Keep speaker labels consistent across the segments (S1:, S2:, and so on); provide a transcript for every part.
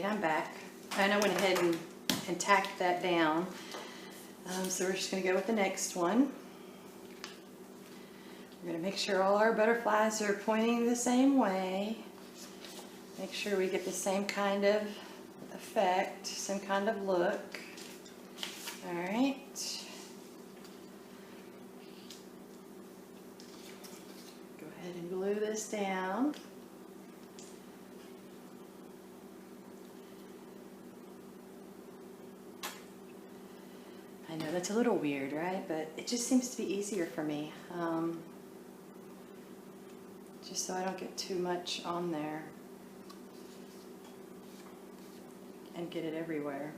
S1: Alright, I'm back. And I went ahead and tacked that down. So we're just going to go with the next one. We're going to make sure all our butterflies are pointing the same way. Make sure we get the same kind of effect, same kind of look. Alright. Go ahead and glue this down. I know that's a little weird, right? But it just seems to be easier for me. Just so I don't get too much on there and get it everywhere.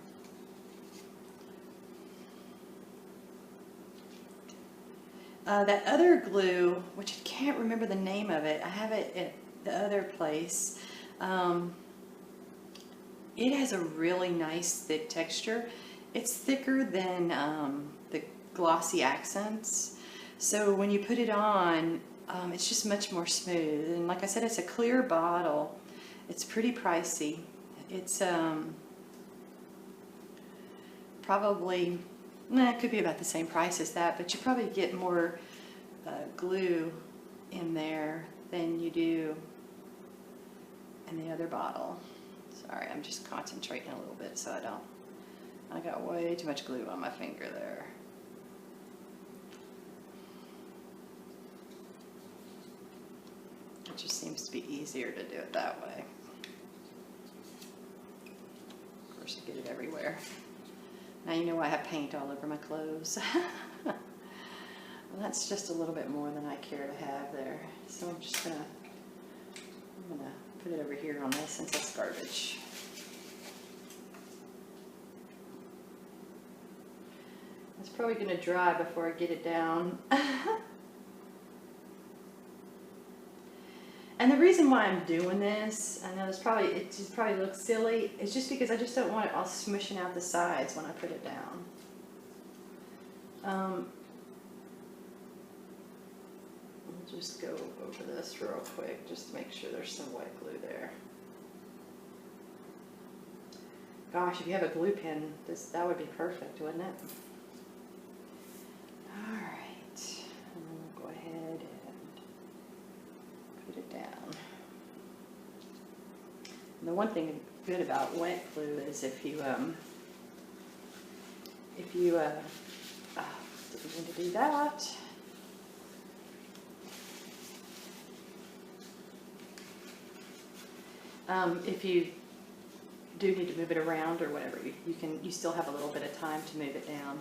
S1: That other glue, which I can't remember the name of it, I have it at the other place. It has a really nice thick texture. It's thicker than the glossy accents. So when you put it on, it's just much more smooth. And like I said, it's a clear bottle. It's pretty pricey. It's probably, it could be about the same price as that, but you probably get more glue in there than you do in the other bottle. Sorry, I'm just concentrating a little bit so I got way too much glue on my finger there. It just seems to be easier to do it that way. Of course, you get it everywhere. Now you know I have paint all over my clothes. Well, that's just a little bit more than I care to have there. So I'm just gonna put it over here on this since it's garbage. It's probably gonna dry before I get it down. And the reason why I'm doing this, I know it just probably looks silly, it's just because I just don't want it all smushing out the sides when I put it down. I'll just go over this real quick just to make sure there's some white glue there. Gosh, if you have a glue pen, that would be perfect, wouldn't it? Alright, and then we'll go ahead and put it down. And the one thing good about wet glue is if you didn't mean to do that. If you do need to move it around or whatever, you still have a little bit of time to move it down.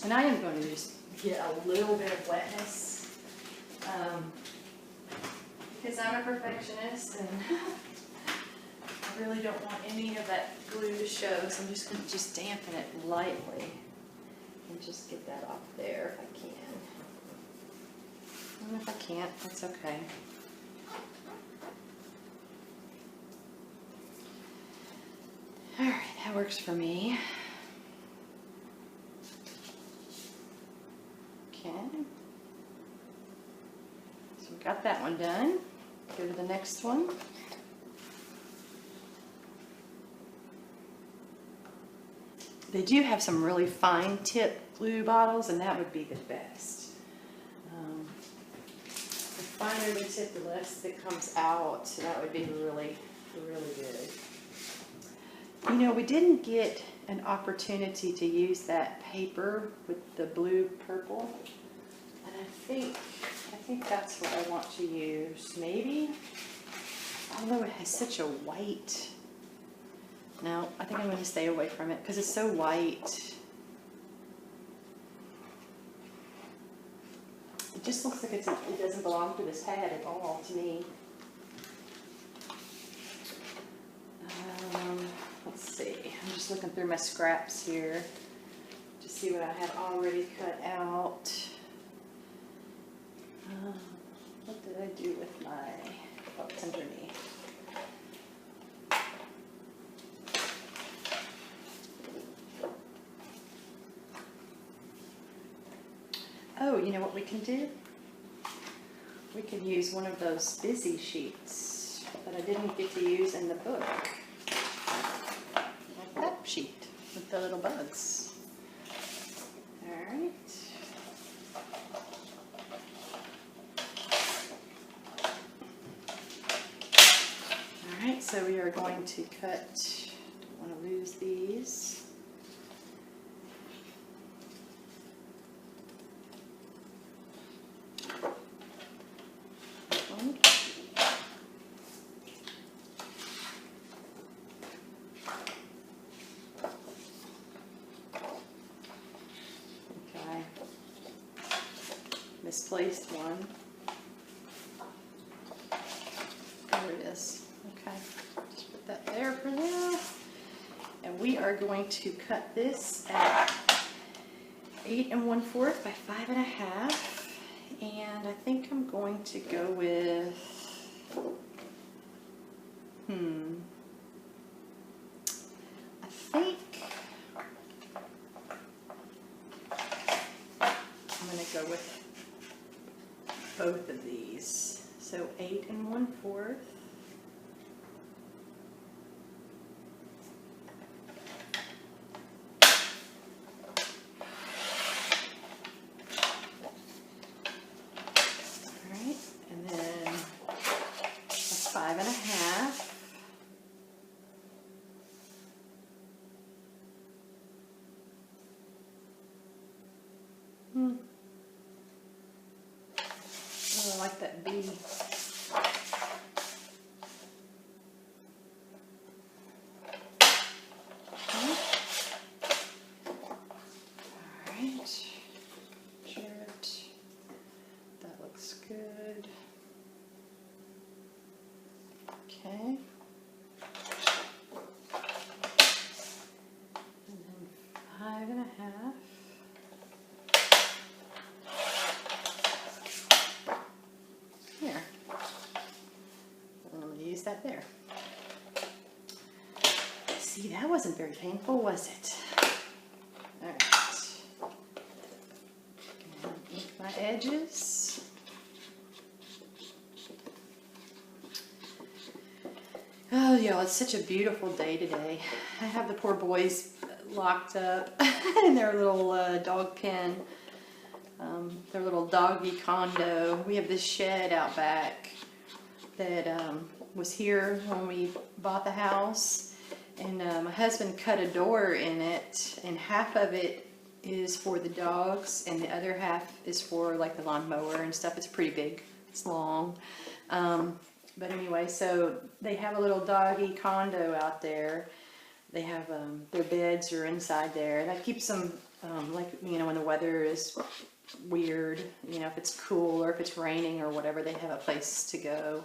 S1: And I am going to just get a little bit of wetness because I'm a perfectionist and I really don't want any of that glue to show, so I'm just going to dampen it lightly and just get that off there if I can. And if I can't, that's okay. Alright, that works for me. Okay. So we got that one done. Go to the next one. They do have some really fine tip glue bottles, and that would be the best. The finer the tip, the less that comes out. So that would be really, really good. You know, we didn't get an opportunity to use that paper with the blue purple, and I think that's what I want to use. Maybe, although it has such a white. No, I think I'm going to stay away from it because it's so white. It just looks like it doesn't belong to this pad at all to me. Let's see, I'm just looking through my scraps here to see what I have already cut out. What did I do with my, oh, it's underneath. Oh, you know what we can do? We could use one of those busy sheets that I didn't get to use in the book. sheet with the little bugs. Alright. Alright, so we are going to cut, don't want to lose these. Misplaced one. There it is. Okay, just put that there for now. And we are going to cut this at 8 1/4 by 5 1/2. And I think I'm going to go with, I think I'm going to go with both of these. So 8 1/4. Alright, and then a 5 1/2. I like that B. Alright. Jarrett. That looks good. Okay. And then 5 1/2. That there. See, that wasn't very painful, was it? Alright. Ink my edges. Oh, y'all, it's such a beautiful day today. I have the poor boys locked up in their little dog pen, their little doggy condo. We have this shed out back that was here when we bought the house, and my husband cut a door in it, and half of it is for the dogs and the other half is for like the lawnmower and stuff. It's pretty big, it's long, but anyway, so they have a little doggy condo out there. They have their beds are inside there. That keeps them like, you know, when the weather is weird, you know, if it's cool or if it's raining or whatever, they have a place to go.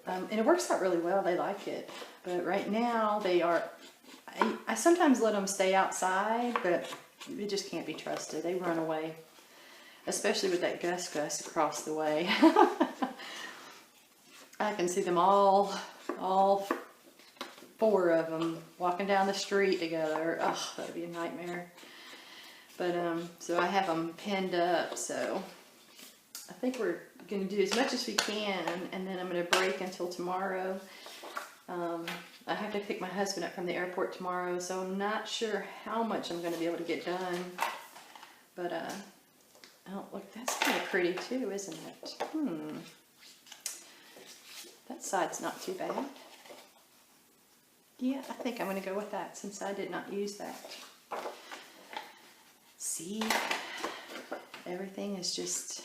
S1: And it works out really well. They like it. But right now they are, I sometimes let them stay outside, but it just can't be trusted. They run away, especially with that Gus across the way. I can see them all 4 of them walking down the street together. Oh, that'd be a nightmare. But so I have them pinned up, so I think we're going to do as much as we can, and then I'm going to break until tomorrow. I have to pick my husband up from the airport tomorrow, so I'm not sure how much I'm going to be able to get done. But oh, look, that's kind of pretty too, isn't it? That side's not too bad. Yeah, I think I'm going to go with that since I did not use that. See, everything is just,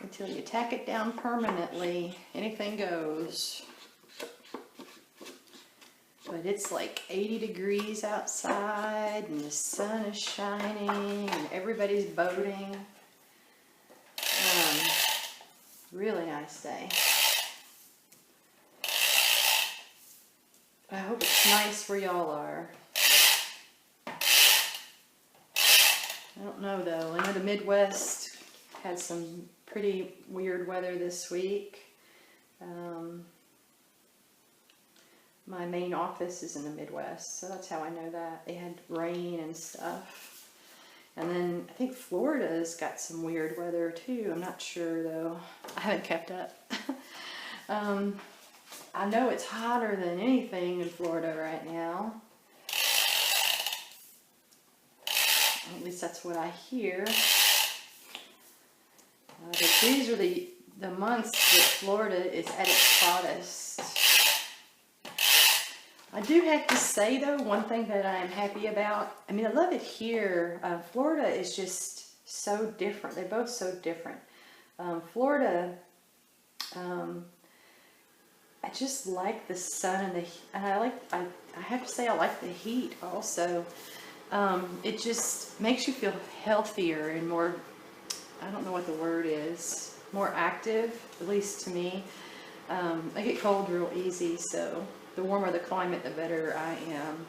S1: until you tack it down permanently, anything goes. But it's like 80 degrees outside and the sun is shining and everybody's boating. Really nice day. I hope it's nice where y'all are. I don't know though. I know the Midwest had some pretty weird weather this week. My main office is in the Midwest, so that's how I know that. They had rain and stuff. And then I think Florida's got some weird weather too. I'm not sure though. I haven't kept up. I know it's hotter than anything in Florida right now. least that's what I hear. But these are the months that Florida is at its hottest. I do have to say though, one thing that I am happy about, I mean, I love it here. Florida is just so different. They're both so different. Florida, I just like the sun and I have to say I like the heat also. It just makes you feel healthier and more, I don't know what the word is, more active, at least to me. I get cold real easy, so the warmer the climate, the better I am.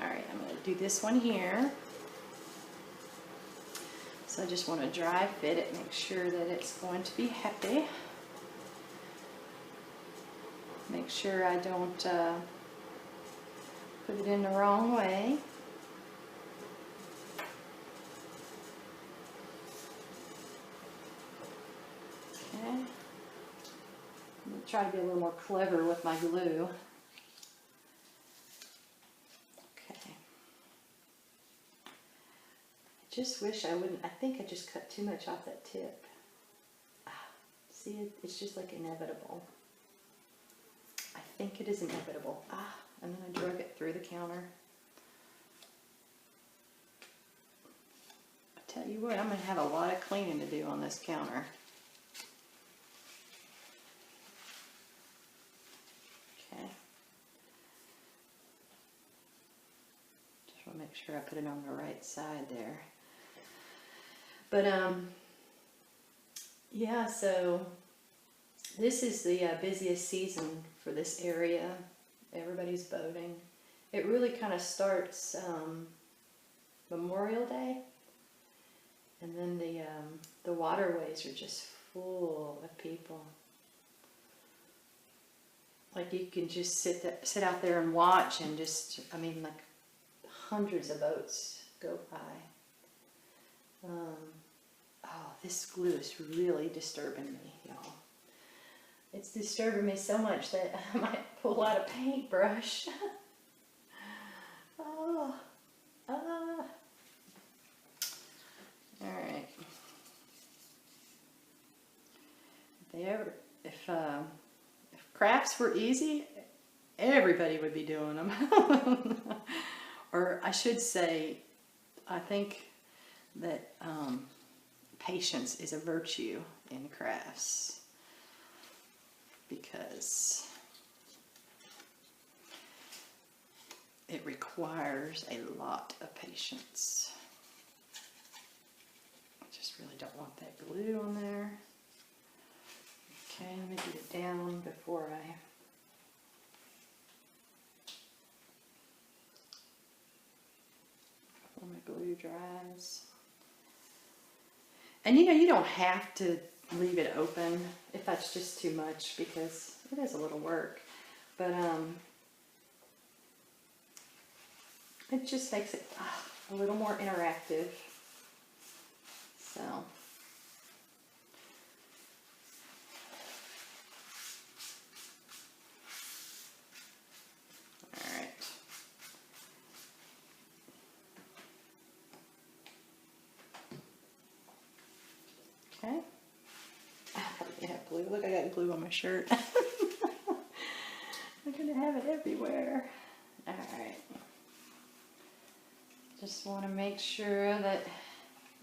S1: Alright, I'm going to do this one here. So I just want to dry fit it, make sure that it's going to be happy. Make sure I don't put it in the wrong way. Okay. I'm going to try to be a little more clever with my glue. Okay. I just wish I wouldn't, I think I just cut too much off that tip. See, it's just like inevitable. I think it is inevitable. And then I drug it through the counter. I tell you what, I'm going to have a lot of cleaning to do on this counter. Okay. Just want to make sure I put it on the right side there. But, yeah, so this is the busiest season for this area. Everybody's boating. It really kind of starts Memorial Day, and then the waterways are just full of people. Like you can just sit out there and watch, and just, I mean, like hundreds of boats go by. Oh, this glue is really disturbing me, y'all. It's disturbing me so much that I might pull out a paintbrush. Oh, Alright. If crafts were easy, everybody would be doing them. Or I should say, I think that patience is a virtue in crafts, because it requires a lot of patience. I just really don't want that glue on there. Okay, let me get it down before my glue dries. And you know, you don't have to leave it open if that's just too much, because it is a little work. But it just makes it a little more interactive. So alright. Okay. I have glue. Look, I got glue on my shirt. I'm gonna have it everywhere. Alright. Just want to make sure that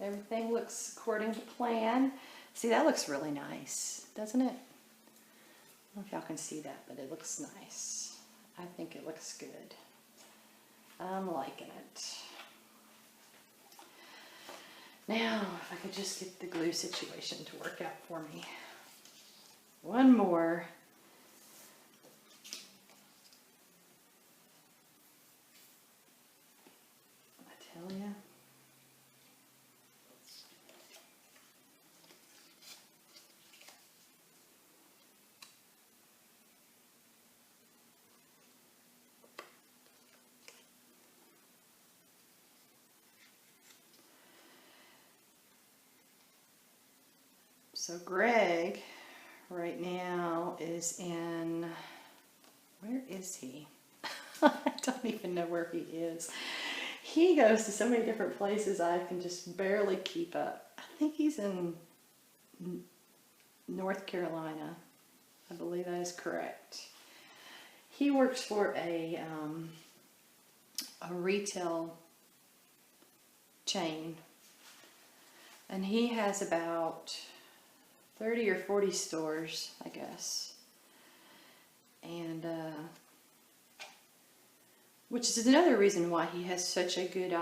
S1: everything looks according to plan. See, that looks really nice, doesn't it? I don't know if y'all can see that, but it looks nice. I think it looks good. I'm liking it. Now, if I could just get the glue situation to work out for me. One more. I tell ya. So Greg right now is in, where is he? I don't even know where he is. he goes to so many different places I can just barely keep up. I think he's in North Carolina. I believe that is correct. He works for a retail chain, and he has about 30 or 40 stores, I guess. And which is another reason why he has such a good eye